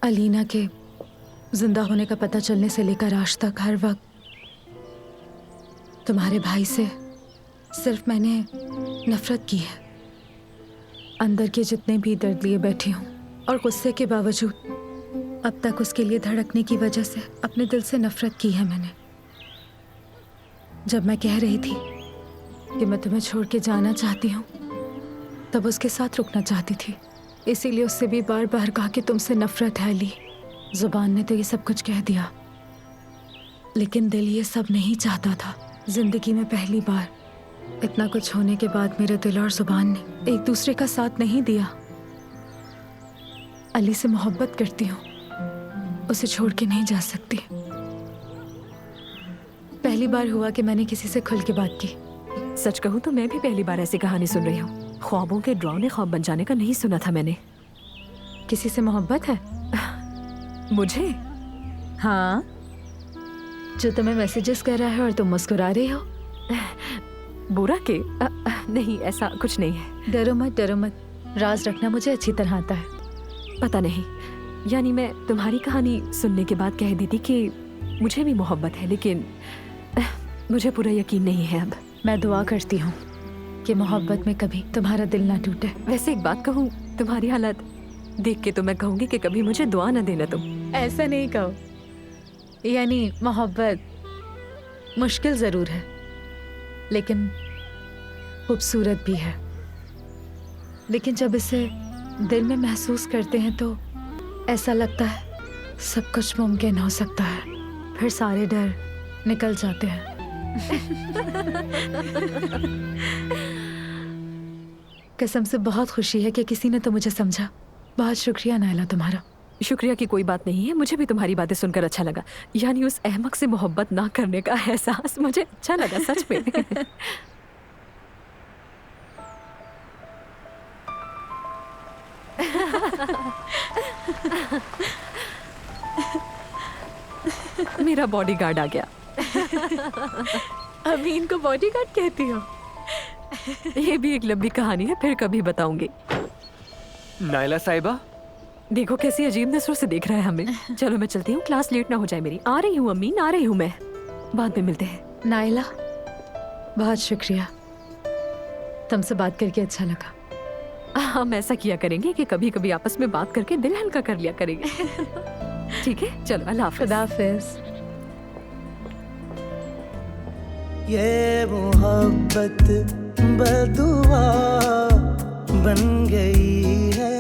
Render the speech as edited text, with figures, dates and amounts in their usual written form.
अलीना के जिंदा होने का पता चलने से लेकर आज तक हर वक्त तुम्हारे भाई से सिर्फ मैंने नफरत की है। अंदर के जितने भी दर्द लिए बैठी हूँ और गुस्से के बावजूद अब तक उसके लिए धड़कने की वजह से अपने दिल से नफरत की है मैंने। जब मैं कह रही थी कि मैं तुम्हें छोड़ के जाना चाहती हूँ तब उसके साथ रुकना चाहती थी, इसीलिए उससे भी बार बार कहा कि तुमसे नफरत है अली। जुबान ने तो ये सब कुछ कह दिया, लेकिन दिल ये सब नहीं चाहता था। जिंदगी में पहली बार इतना कुछ होने के बाद मेरे दिल और जुबान ने एक दूसरे का साथ नहीं दिया। अली से मोहब्बत करती हूँ, उसे छोड़ के नहीं जा सकती। पहली बार हुआ कि मैंने किसी से खुल के बात की। सच कहूँ तो मैं भी पहली बार ऐसी कहानी सुन रही हूँ। ख्वाबों के डरावने ख्वाब बन जाने का नहीं सुना था मैंने। किसी से मोहब्बत है? मुझे? हाँ, जो तुम्हें मैसेजेस कर रहा है और तुम मुस्कुरा रही हो। बुरा के? नहीं, ऐसा कुछ नहीं है। डरो मत, डरो मत। राज रखना मुझे अच्छी तरह आता है। पता नहीं, यानी मैं तुम्हारी कहानी सुनने के बाद कह दी थी कि मुझे भी मोहब्बत है, लेकिन मुझे पूरा यकीन नहीं है अब। मैं दुआ करती हूँ कि मोहब्बत में कभी तुम्हारा दिल ना टूटे। वैसे एक बात कहूँ, तुम्हारी हालत देख के तो मैं कहूँगी कि कभी मुझे दुआ ना देना तुम। ऐसा नहीं कहो। यानी मोहब्बत मुश्किल जरूर है, लेकिन खूबसूरत भी है। लेकिन जब इसे दिल में महसूस करते हैं तो ऐसा लगता है सब कुछ मुमकिन हो सकता है। फिर सारे डर निकल जाते हैं। कसम से बहुत खुशी है कि किसी ने तो मुझे समझा। बहुत शुक्रिया नायला तुम्हारा। शुक्रिया की कोई बात नहीं है, मुझे भी तुम्हारी बातें सुनकर अच्छा लगा। यानी उस अहमक से मोहब्बत ना करने का एहसास मुझे अच्छा लगा सच में। मेरा बॉडीगार्ड आ गया। अमीन को बॉडीगार्ड कहती हो? ये भी एक लंबी कहानी है, फिर कभी बताऊंगी। नायला साहिबा, देखो कैसी अजीब नजरों से देख रहा है हमें। चलो मैं चलती हूँ, क्लास लेट ना हो जाए मेरी। आ रही हूँ अमीन, आ रही हूँ मैं। बाद में मिलते हैं। नायला, बहुत शुक्रिया, तुमसे बात करके अच्छा लगा। हम ऐसा किया करेंगे कि कभी कभी आपस में बात करके दिल हल्का कर लिया करेंगे। ठीक है, चलो अल्लाह हाफ़िज़। खुदा हाफ़िज़। ये मोहब्बत बदुआ बन गई है।